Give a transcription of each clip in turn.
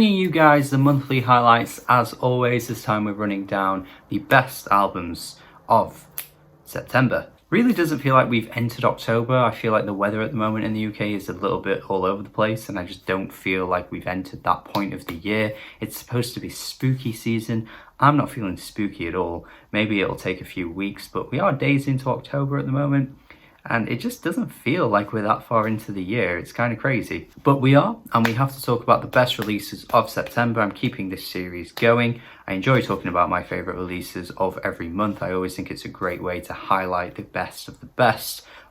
bringing you guys the monthly highlights. As always, this time we're running down the best albums of September. Really doesn't feel like we've entered October. I feel like the weather at the moment in the UK is a little bit all over the place, and I just don't feel like we've entered that point of the year. It's supposed to be spooky season. I'm not feeling spooky at all. Maybe it'll take a few weeks, but we are days into October at the moment, and it just doesn't feel like we're that far into the year. It's kind of crazy. But we are, and we have to talk about the best releases of September. I'm keeping this series going. I enjoy talking about my favourite releases of every month. I always think it's a great way to highlight the best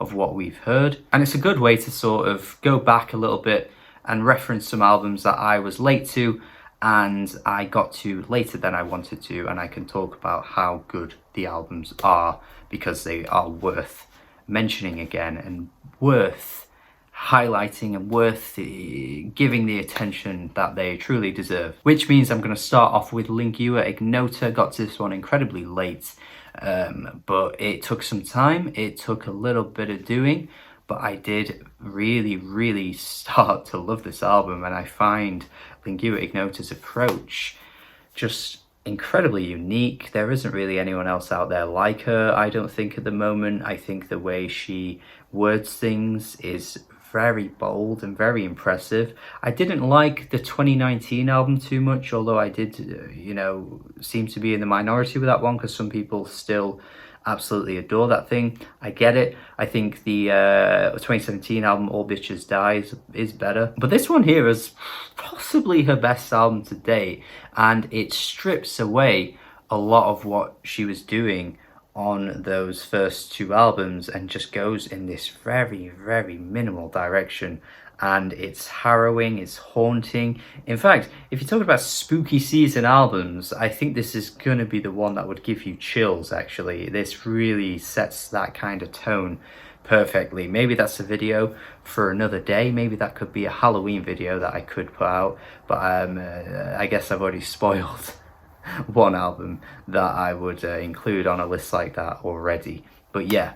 of what we've heard. And it's a good way to sort of go back a little bit and reference some albums that I was late to and I got to later than I wanted to, and I can talk about how good the albums are because they are worth mentioning again and worth highlighting and worth giving the attention that they truly deserve. Which means I'm going to start off with Lingua Ignota. Got to this one incredibly late, but it took some time. It took a little bit of doing, but I did really start to love this album, and I find Lingua Ignota's approach just incredibly unique. There isn't really anyone else out there like her, I don't think, at the moment. I think the way she words things is very bold and very impressive. I didn't like the 2019 album too much, although I did, seem to be in the minority with that one because some people still absolutely adore that thing. I get it. I think the 2017 album All Bitches Die is better, but this one here is possibly her best album to date, and it strips away a lot of what she was doing on those first two albums and just goes in this very minimal direction. And it's harrowing, it's haunting. In fact, if you're talking about spooky season albums, I think this is going to be the one that would give you chills, actually. This really sets that kind of tone perfectly. Maybe that's a video for another day. Maybe that could be a Halloween video that I could put out. But I guess I've already spoiled one album that I would include on a list like that already. But yeah,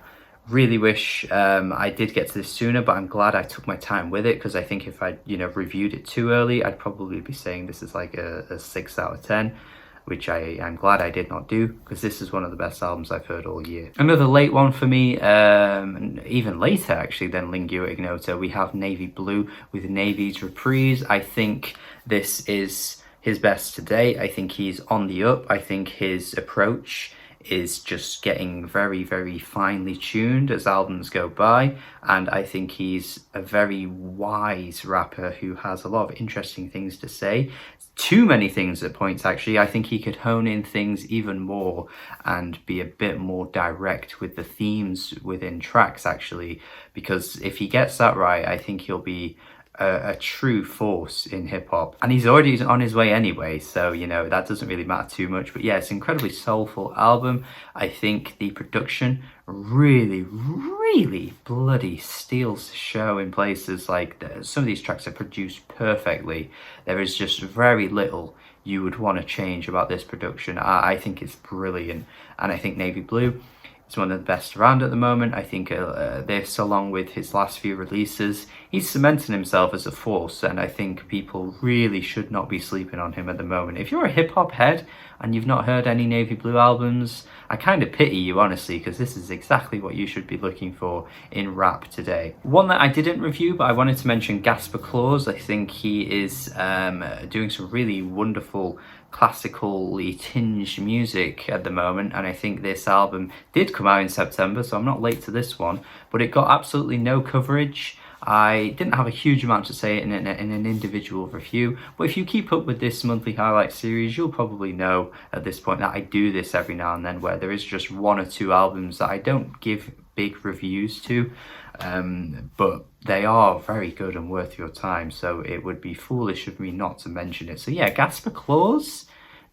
really wish I did get to this sooner, but I'm glad I took my time with it, because I think if I reviewed it too early, I'd probably be saying this is like a 6 out of 10, which I'm glad I did not do, because this is one of the best albums I've heard all year. Another late one for me, even later actually than Lingua Ignota, we have Navy Blue with Navy's Reprise. I think this is his best to date. I think he's on the up. I think his approach is just getting very finely tuned as albums go by, and I think he's a very wise rapper who has a lot of interesting things to say. Too many things at points, actually. I think he could hone in things even more and be a bit more direct with the themes within tracks, actually, because if he gets that right, I think he'll be a true force in hip-hop, and he's already on his way anyway, so that doesn't really matter too much. But yeah, it's an incredibly soulful album. I think the production really bloody steals the show in places. Like some of these tracks are produced perfectly. There is just very little you would want to change about this production. I think it's brilliant, and I think Navy Blue is one of the best around at the moment. I think this, along with his last few releases, he's cementing himself as a force, and I think people really should not be sleeping on him at the moment. If you're a hip-hop head and you've not heard any Navy Blue albums, I kind of pity you, honestly, because this is exactly what you should be looking for in rap today. One that I didn't review, but I wanted to mention, Gaspar Claus. I think he is doing some really wonderful classically tinged music at the moment, and I think this album did come out in September, so I'm not late to this one, but it got absolutely no coverage. I didn't have a huge amount to say in an individual review, but if you keep up with this monthly highlight series, you'll probably know at this point that I do this every now and then, where there is just one or two albums that I don't give big reviews to, but they are very good and worth your time, so it would be foolish of me not to mention it. So yeah, Gaspar Claus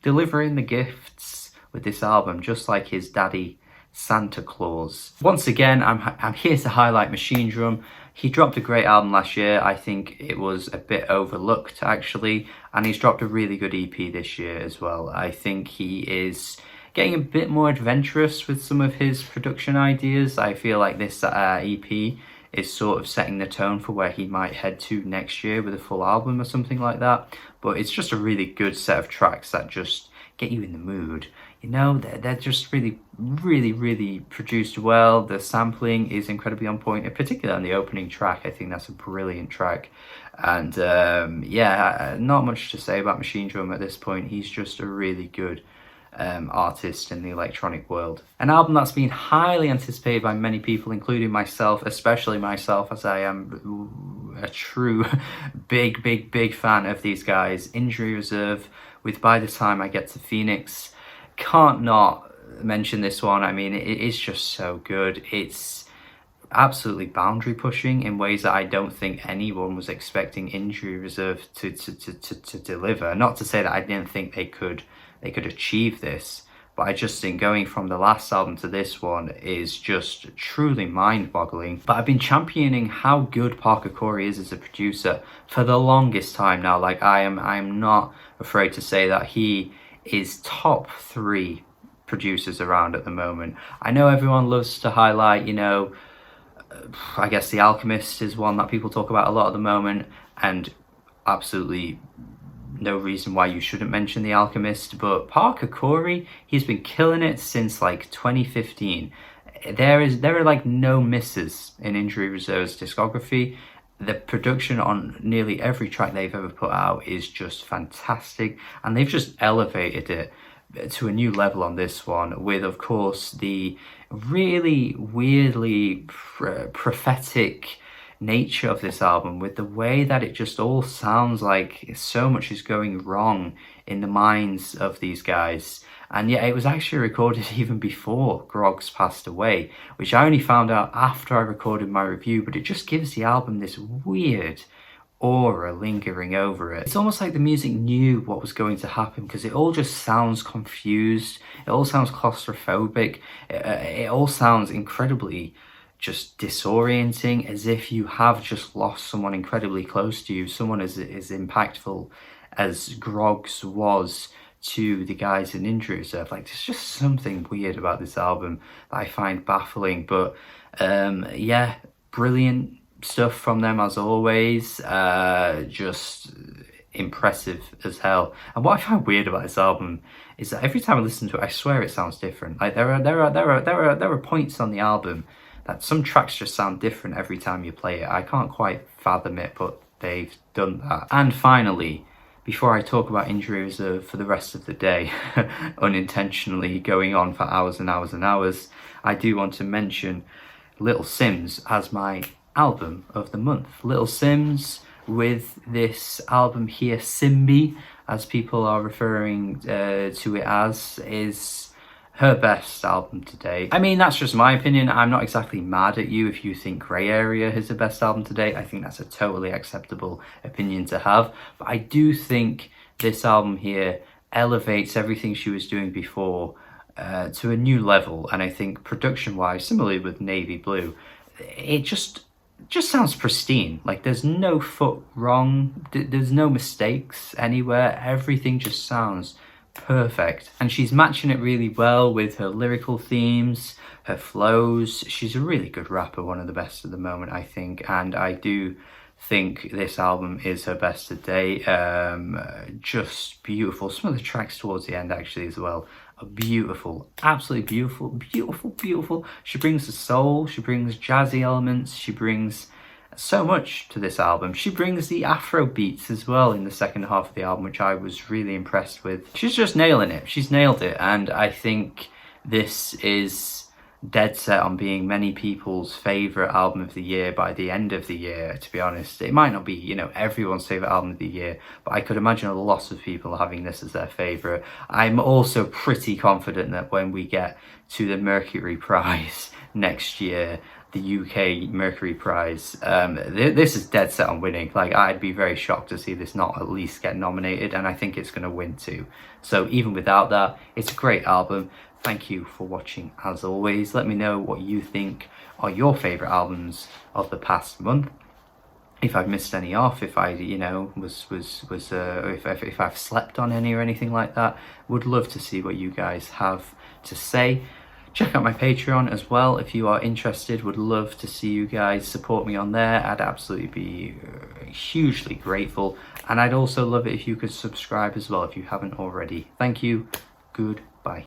delivering the gifts with this album, just like his daddy Santa Claus. Once again, I'm here to highlight Machinedrum. He dropped a great album last year. I think it was a bit overlooked, actually, and he's dropped a really good EP this year as well. I think he is getting a bit more adventurous with some of his production ideas. I feel like this EP is sort of setting the tone for where he might head to next year with a full album or something like that. But it's just a really good set of tracks that just get you in the mood. You know, they're just really produced well. The sampling is incredibly on point, in particular on the opening track. I think that's a brilliant track. And yeah, not much to say about Machinedrum at this point. He's just a really good artist in the electronic world. An album that's been highly anticipated by many people, including myself, especially myself, as I am a true big fan of these guys. Injury Reserve with By the Time I Get to Phoenix. Can't not mention this one. I mean, it is just so good. It's absolutely boundary pushing in ways that I don't think anyone was expecting Injury Reserve to deliver. Not to say that I didn't think they could achieve this, but I just think going from the last album to this one is just truly mind-boggling. But I've been championing how good Parker Corey is as a producer for the longest time now. Like, I'm not afraid to say that he is top 3 producers around at the moment. I know everyone loves to highlight, you know, I guess The Alchemist is one that people talk about a lot at the moment, and absolutely no reason why you shouldn't mention The Alchemist. But Parker Corey, he's been killing it since like 2015. There are like no misses in Injury Reserve's discography. The production on nearly every track they've ever put out is just fantastic, and they've just elevated it to a new level on this one, with, of course, the really weirdly prophetic nature of this album, with the way that it just all sounds like so much is going wrong in the minds of these guys. And yet it was actually recorded even before Groggs passed away, which I only found out after I recorded my review, but it just gives the album this weird aura lingering over it. It's almost like the music knew what was going to happen, because it all just sounds confused, it all sounds claustrophobic, it all sounds incredibly just disorienting, as if you have just lost someone incredibly close to you, someone as impactful as Groggs was to the guys in Injury Reserve. Like, there's just something weird about this album that I find baffling. But yeah, brilliant stuff from them as always. Just impressive as hell. And what I find weird about this album is that every time I listen to it, I swear it sounds different. Like, there are points on the album that some tracks just sound different every time you play it. I can't quite fathom it, but they've done that. And finally, before I talk about Injury Reserve for the rest of the day, unintentionally going on for hours and hours and hours, I do want to mention Little Simz as my album of the month. Little Simz with this album here, Simbi, as people are referring to it as, is her best album to date. I mean, that's just my opinion. I'm not exactly mad at you if you think Grey Area is the best album to date. I think that's a totally acceptable opinion to have. But I do think this album here elevates everything she was doing before to a new level. And I think production-wise, similarly with Navy Blue, it just sounds pristine. Like, there's no foot wrong, there's no mistakes anywhere. Everything just sounds perfect, and she's matching it really well with her lyrical themes, her flows. She's a really good rapper, one of the best at the moment, I think, and I do think this album is her best to date. Just beautiful. Some of the tracks towards the end actually as well are beautiful, absolutely beautiful. She brings the soul, she brings jazzy elements, she brings so much to this album. She brings the Afro beats as well in the second half of the album, which I was really impressed with. She's just nailing it. She's nailed it, and I think this is dead set on being many people's favourite album of the year by the end of the year, to be honest. It might not be, you know, everyone's favourite album of the year, but I could imagine a lot of people having this as their favourite. I'm also pretty confident that when we get to the Mercury Prize next year, the UK Mercury Prize, this is dead set on winning. Like, I'd be very shocked to see this not at least get nominated, and I think it's going to win too. So even without that, it's a great album. Thank you for watching as always. Let me know what you think are your favourite albums of the past month. If I've missed any off, if I, you know, if I've slept on any or anything like that, would love to see what you guys have to say. Check out my Patreon as well if you are interested. Would love to see you guys support me on there. I'd absolutely be hugely grateful. And I'd also love it if you could subscribe as well if you haven't already. Thank you. Good